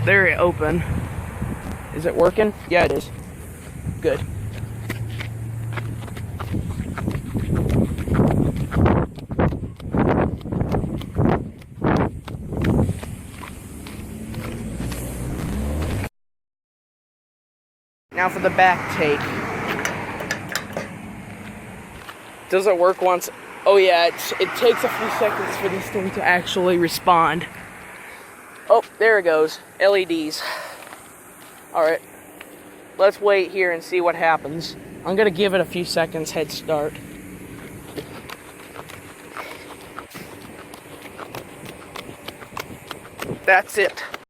there it open. Is it working? Yeah, it is. Good. Now for the back take. Does it work once? Oh yeah, it takes a few seconds for this thing to actually respond. Oh, there it goes. LEDs. Alright. Let's wait here and see what happens. I'm gonna give it a few seconds head start. That's it.